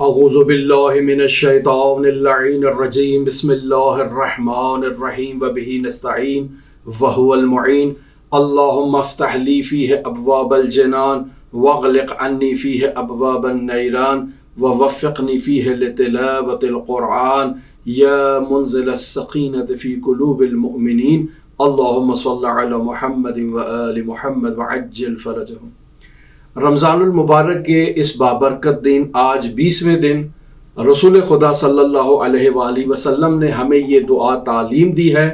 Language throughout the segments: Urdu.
اعوذ باللہ من الشیطان اللعین الرجیم بسم اللہ الرحمن الرحیم وبہ نستعین وہو المعین اللہم افتح لی فیہ ابواب الجنان واغلق عنی فیہ ابواب النیران ووفقنی فیہ لتلاوت القرآن یا منزل السکینۃ فی قلوب المؤمنین اللہم صل علی محمد وآل محمد وعجل فرجہم۔ رمضان المبارک کے اس بابرکت دن آج 20ویں دن رسول خدا صلی اللہ علیہ وآلہ وسلم نے ہمیں یہ دعا تعلیم دی ہے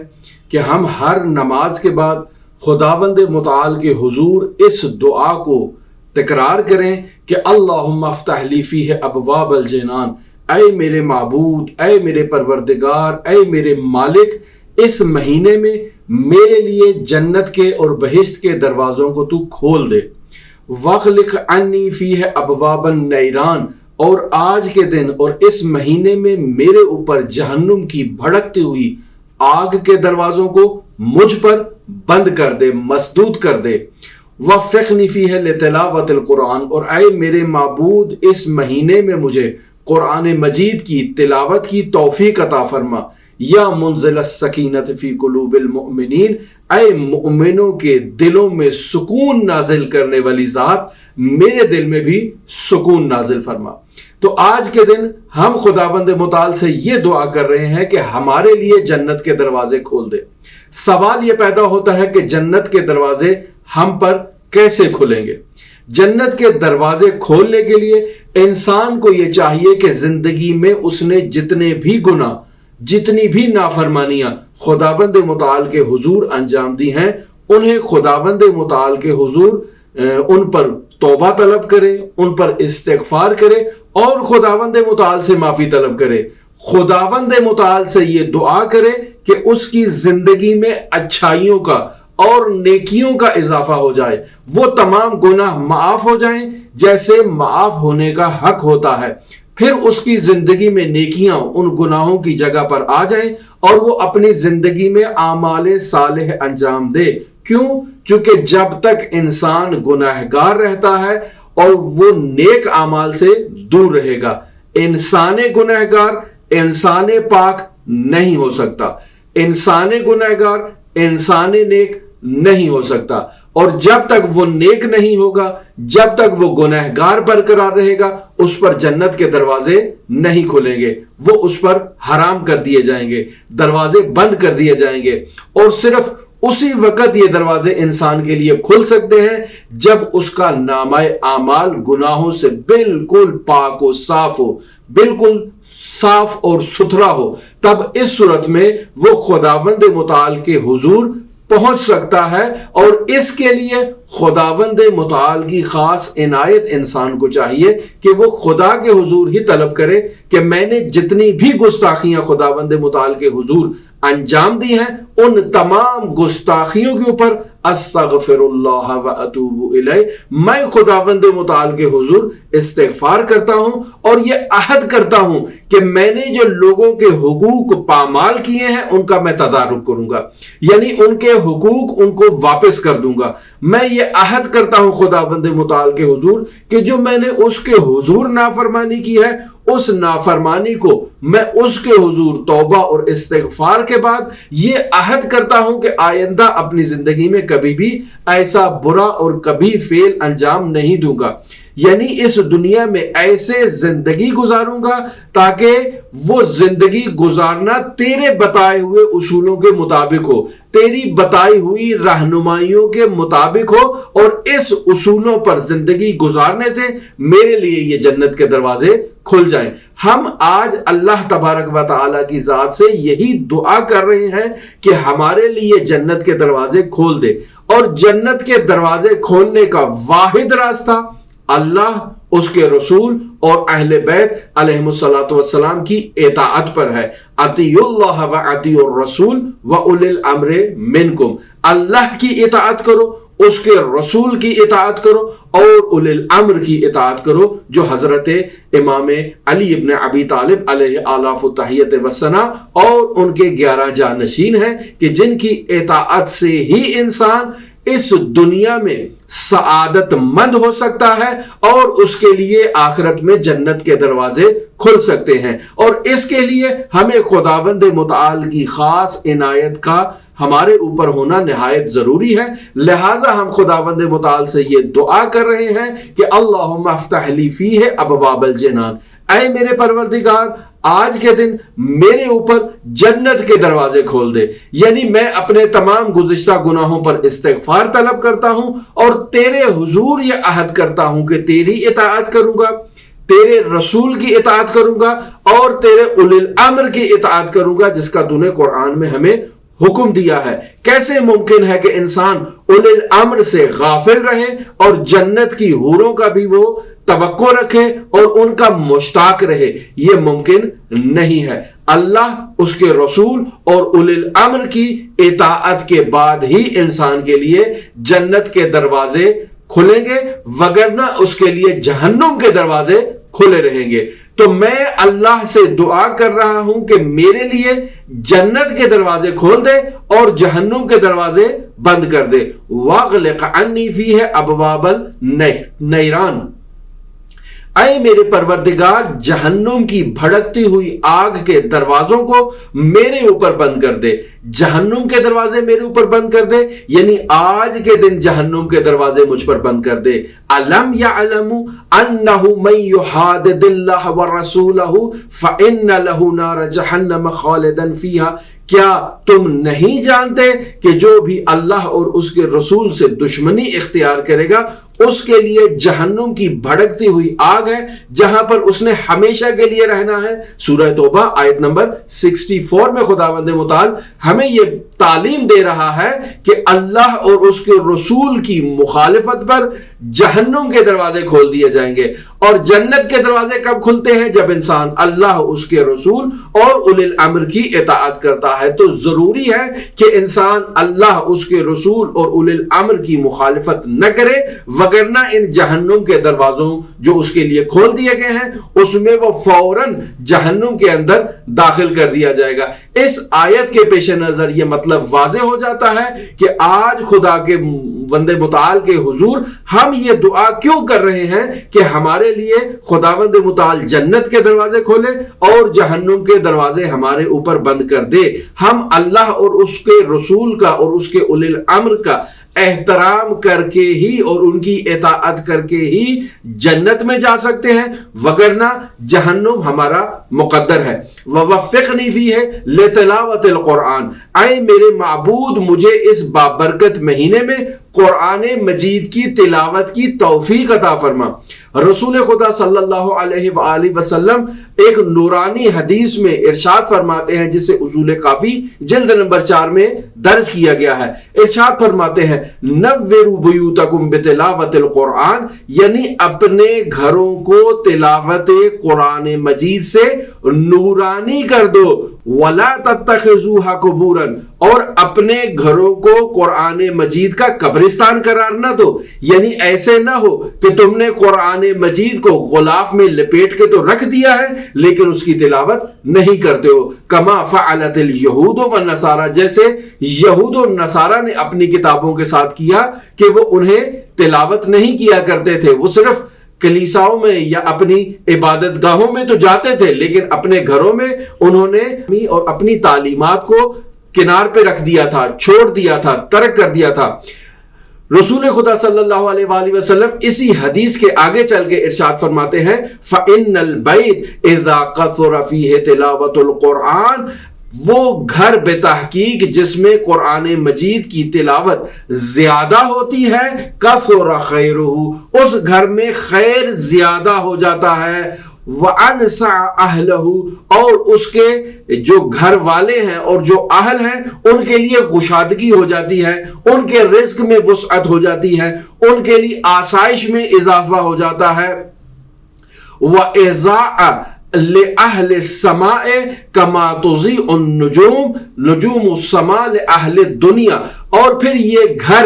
کہ ہم ہر نماز کے بعد خداوند متعال کے حضور اس دعا کو تکرار کریں کہ اللہم افتح لی فیہ ابواب الجنان، اے میرے معبود، اے میرے پروردگار، اے میرے مالک، اس مہینے میں میرے لیے جنت کے اور بہشت کے دروازوں کو تو کھول دے۔ وَاغْلِقْ عَنِّی فِیہَ ابواب النیران، اور آج کے دن اور اس مہینے میں میرے اوپر جہنم کی بھڑکتی ہوئی آگ کے دروازوں کو مجھ پر بند کر دے، مسدود کر دے۔ وَوَفِّقْنِی فِیہَ لِتِلَاوَةِ الْقُرْآنِ، اور اے میرے معبود اس مہینے میں مجھے قرآن مجید کی تلاوت کی توفیق عطا فرما۔ یا منزل السکینۃ فی قلوب المؤمنین، اے مؤمنوں کے دلوں میں سکون نازل کرنے والی ذات، میرے دل میں بھی سکون نازل فرما۔ تو آج کے دن ہم خداوند متعال سے یہ دعا کر رہے ہیں کہ ہمارے لیے جنت کے دروازے کھول دے۔ سوال یہ پیدا ہوتا ہے کہ جنت کے دروازے ہم پر کیسے کھلیں گے؟ جنت کے دروازے کھولنے کے لیے انسان کو یہ چاہیے کہ زندگی میں اس نے جتنے بھی گناہ، جتنی بھی نافرمانیاں خداوند متعال کے حضور انجام دی ہیں، انہیں خداوند متعال کے حضور ان پر توبہ طلب کرے، ان پر استغفار کرے اور خداوند متعال سے معافی طلب کرے۔ خداوند متعال سے یہ دعا کرے کہ اس کی زندگی میں اچھائیوں کا اور نیکیوں کا اضافہ ہو جائے، وہ تمام گناہ معاف ہو جائیں جیسے معاف ہونے کا حق ہوتا ہے، پھر اس کی زندگی میں نیکیاں ان گناہوں کی جگہ پر آ جائیں اور وہ اپنی زندگی میں اعمال صالح انجام دے۔ کیوں؟ کیونکہ جب تک انسان گناہگار رہتا ہے اور وہ نیک اعمال سے دور رہے گا، انسان گناہگار انسان پاک نہیں ہو سکتا، انسان گناہگار انسان نیک نہیں ہو سکتا، اور جب تک وہ نیک نہیں ہوگا، جب تک وہ گنہگار برقرار رہے گا، اس پر جنت کے دروازے نہیں کھلیں گے، وہ اس پر حرام کر دیے جائیں گے، دروازے بند کر دیے جائیں گے، اور صرف اسی وقت یہ دروازے انسان کے لیے کھل سکتے ہیں جب اس کا نامہ اعمال گناہوں سے بالکل پاک و صاف ہو، بالکل صاف اور ستھرا ہو۔ تب اس صورت میں وہ خداوند متعال کے حضور پہنچ سکتا ہے، اور اس کے لیے خداوند متعال کی خاص عنایت انسان کو چاہیے کہ وہ خدا کے حضور ہی طلب کرے کہ میں نے جتنی بھی گستاخیاں خداوند متعال کے حضور انجام دی ہیں، ان تمام گستاخیوں کے اوپر استغفر اللہ و اتوب الیہ، میں خداوند متعال کے حضور استغفار کرتا ہوں اور یہ عہد کرتا ہوں کہ میں نے جو لوگوں کے حقوق پامال کیے ہیں ان کا میں تدارک کروں گا، یعنی ان کے حقوق ان کو واپس کر دوں گا۔ میں یہ عہد کرتا ہوں خداوند متعال کے حضور کہ جو میں نے اس کے حضور نافرمانی کی ہے، اس نافرمانی کو میں اس کے حضور توبہ اور استغفار کے بعد یہ عہد کرتا ہوں کہ آئندہ اپنی زندگی میں کبھی بھی ایسا برا اور کبھی فعل انجام نہیں دوں گا، یعنی اس دنیا میں ایسے زندگی گزاروں گا تاکہ وہ زندگی گزارنا تیرے بتائے ہوئے اصولوں کے مطابق ہو، تیری بتائی ہوئی رہنمائیوں کے مطابق ہو، اور اس اصولوں پر زندگی گزارنے سے میرے لیے یہ جنت کے دروازے کھل جائیں۔ ہم آج اللہ تبارک و تعالیٰ کی ذات سے یہی دعا کر رہے ہیں کہ ہمارے لیے جنت کے دروازے کھول دے، اور جنت کے دروازے کھولنے کا واحد راستہ اللہ، اس کے رسول اور اہل بیت علیہم الصلاۃ والسلام کی اطاعت پر ہے۔ اطیعوا اللہ و اطیعوا الرسول و اولی الامر منکم، اللہ کی اطاعت کرو، اس کے رسول کی اطاعت کرو اور اولی الامر کی اطاعت کرو، جو حضرت امام علی ابن ابی طالب علیہ آلاف التحیت والثناء اور ان کے 11 جانشین ہیں، کہ جن کی اطاعت سے ہی انسان اس دنیا میں سعادت مند ہو سکتا ہے اور اس کے لیے آخرت میں جنت کے دروازے کھل سکتے ہیں۔ اور اس کے لیے ہمیں خداوند متعال کی خاص عنایت کا ہمارے اوپر ہونا نہایت ضروری ہے۔ لہٰذا ہم خداوند متعال سے یہ دعا کر رہے ہیں کہ اللہم افتح لی فیہ ابواب الجنان، اے میرے پروردگار آج کے دن میرے اوپر جنت کے دروازے کھول دے، یعنی میں اپنے تمام گزشتہ گناہوں پر استغفار طلب کرتا ہوں اور تیرے حضور یہ عہد کرتا ہوں کہ تیری اطاعت کروں گا، تیرے رسول کی اطاعت کروں گا اور تیرے اولی الامر کی اطاعت کروں گا جس کا تو نے قرآن میں ہمیں حکم دیا ہے۔ کیسے ممکن ہے کہ انسان اولی الامر سے غافل رہے اور جنت کی حوروں کا بھی وہ توقع رکھے اور ان کا مشتاق رہے؟ یہ ممکن نہیں ہے۔ اللہ، اس کے رسول اور اولی الامر کی اطاعت کے بعد ہی انسان کے لیے جنت کے دروازے کھلیں گے، وگرنہ اس کے لیے جہنم کے دروازے کھلے رہیں گے۔ تو میں اللہ سے دعا کر رہا ہوں کہ میرے لیے جنت کے دروازے کھول دے اور جہنم کے دروازے بند کر دے۔ واغلق عنی فیہ ابواب النیران، اے میرے پروردگار جہنم کی بھڑکتی ہوئی آگ کے دروازوں کو میرے اوپر بند کر دے۔ جہنم کے دروازے میرے اوپر بند کر دے، یعنی آج کے دن جہنم کے دروازے مجھ پر بند کر دے۔ الم یعلموا انہ من یحادد اللہ ورسولہ فإن لہ نار جہنم خالدا فیہا، کیا تم نہیں جانتے کہ جو بھی اللہ اور اس کے رسول سے دشمنی اختیار کرے گا اس کے لیے جہنم کی بھڑکتی ہوئی آگ ہے جہاں پر اس نے ہمیشہ کے لیے رہنا ہے۔ سورہ توبہ آیت نمبر 64 میں خداوند متعال ہمیں یہ تعلیم دے رہا ہے کہ اللہ اور اس کے رسول کی مخالفت پر جہنم کے دروازے کھول دیے جائیں گے۔ اور جنت کے دروازے کب کھلتے ہیں؟ جب انسان اللہ، اس کے رسول اور اولی الامر کی اطاعت کرتا ہے۔ تو ضروری ہے کہ انسان اللہ، اس کے رسول اور اولی الامر کی مخالفت نہ کرے، وگرنہ ان جہنم کے دروازوں جو اس کے لیے کھول دیے گئے ہیں اس میں وہ فوراً جہنم کے اندر داخل کر دیا جائے گا۔ اس آیت کے پیش نظر یہ مطلب واضح ہو جاتا ہے کہ آج خدا کے بندے متعال کے حضور ہم یہ دعا کیوں کر رہے ہیں کہ ہمارے لیے خداوند متعال جنت کے دروازے کھولے اور جہنم کے دروازے ہمارے اوپر بند کر دے۔ ہم اللہ اور اس کے رسول کا اور اس کے اولی الامر کا احترام کر کے ہی اور ان کی اطاعت کر کے ہی جنت میں جا سکتے ہیں، وگرنہ جہنم ہمارا مقدر ہے۔ ووفقنی فیہ لتلاوت القرآن، اے میرے معبود مجھے اس بابرکت مہینے میں قرآن مجید کی تلاوت کی توفیق عطا فرما۔ رسول خدا صلی اللہ علیہ وآلہ وسلم ایک نورانی حدیث میں ارشاد فرماتے ہیں جسے اصول کافی جلد نمبر 4 میں درج کیا گیا ہے۔ ارشاد فرماتے ہیں نوروا بیوتکم بتلاوت القرآن، یعنی اپنے گھروں کو تلاوت قرآن مجید سے نورانی کر دو۔ ولا تتخذوها قبورا، اور اپنے گھروں کو قرآن مجید کا قبرستان قرار نہ دو، یعنی ایسے نہ ہو کہ تم نے قرآن مجید کو غلاف میں لپیٹ کے تو رکھ دیا ہے لیکن اس کی تلاوت نہیں کرتے ہو۔ کما فعلت الیہود والنصارى، جیسے یہود و نصارہ نے اپنی کتابوں کے ساتھ کیا کہ وہ انہیں تلاوت نہیں کیا کرتے تھے، وہ صرف کلیساؤں میں یا اپنی عبادت گاہوں میں تو جاتے تھے لیکن اپنے گھروں میں انہوں نے اور اپنی تعلیمات کو کنار پہ رکھ دیا تھا، چھوڑ دیا تھا، ترک کر دیا تھا۔ رسول خدا صلی اللہ علیہ وآلہ وسلم اسی حدیث کے آگے چل کے ارشاد فرماتے ہیں فَإِنَّ الْبَيْتِ إِذَا قَثُرَ فِيهِ تِلَاوَةُ الْقُرْآنِ، وہ گھر بے تحقیق جس میں قرآن مجید کی تلاوت زیادہ ہوتی ہے، کثر خیرہ، اس گھر میں خیر زیادہ ہو جاتا ہے، وَأَنْسَعَ أَهْلَهُ، اور اس کے جو گھر والے ہیں اور جو اہل ہیں ان کے لیے گشادگی ہو جاتی ہے، ان کے رزق میں وسعت ہو جاتی ہے، ان کے لیے آسائش میں اضافہ ہو جاتا ہے۔ وَإِذَاءَ لِأَهْلِ السَّمَاءِ كَمَا تُضِيءُ النُّجُومُ نُجُومُ السَّمَاءِ لِأَهْلِ الدُّنْيَا، اور پھر یہ گھر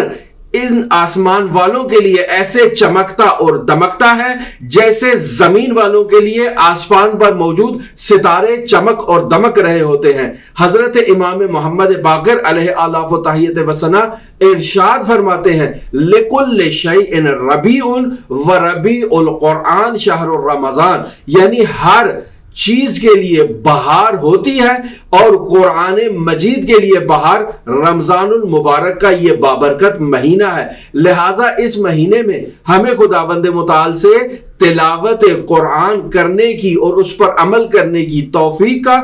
ان آسمان والوں کے لیے ایسے چمکتا اور دمکتا ہے جیسے زمین والوں کے لیے آسمان پر موجود ستارے چمک اور دمک رہے ہوتے ہیں۔ حضرت امام محمد باقر علیہ آلاف و تحیت و ثنا ارشاد فرماتے ہیں لِكُلِّ شَيْءٍ رَبِيعٌ وَرَبِيعُ الْقُرْآنِ شَهْرُ الرَّمَضان، یعنی ہر چیز کے لیے بہار ہوتی ہے اور قرآن مجید کے لیے بہار رمضان المبارک کا یہ بابرکت مہینہ ہے۔ لہٰذا اس مہینے میں ہمیں خداوند متعال سے تلاوت قرآن کرنے کی اور اس پر عمل کرنے کی توفیق کا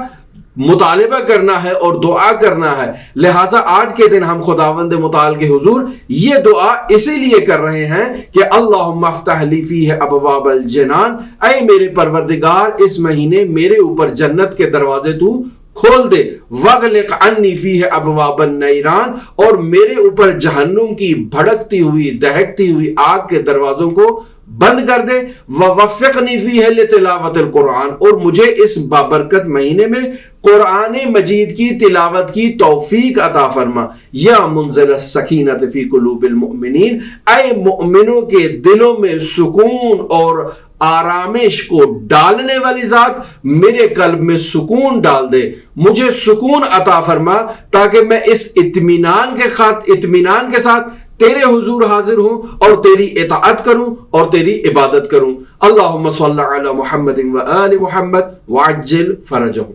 مطالبہ کرنا ہے اور دعا کرنا ہے۔ لہٰذا آج کے دن ہم خداوند متعال کے حضور یہ دعا اسی لیے کر رہے ہیں کہ اللہم افتح لی فیہ ابواب الجنان، اے میرے پروردگار اس مہینے میرے اوپر جنت کے دروازے تو کھول دے، وغلق عنی فیہ ابواب النیران، اور میرے اوپر جہنم کی بھڑکتی ہوئی دہکتی ہوئی آگ کے دروازوں کو بند کر دے، ووفقنی فیہ لتلاوت القرآن، اور مجھے اس بابرکت مہینے میں قرآن مجید کی تلاوت کی توفیق عطا فرما۔ یا منزل السکینۃ فی قلوب المؤمنین، اے مؤمنوں کے دلوں میں سکون اور آرامش کو ڈالنے والی ذات، میرے قلب میں سکون ڈال دے، مجھے سکون عطا فرما تاکہ میں اس اطمینان کے ساتھ تیرے حضور حاضر ہوں اور تیری اطاعت کروں اور تیری عبادت کروں۔ اللہم صلی علی محمد و آل محمد وعجل فرجہم۔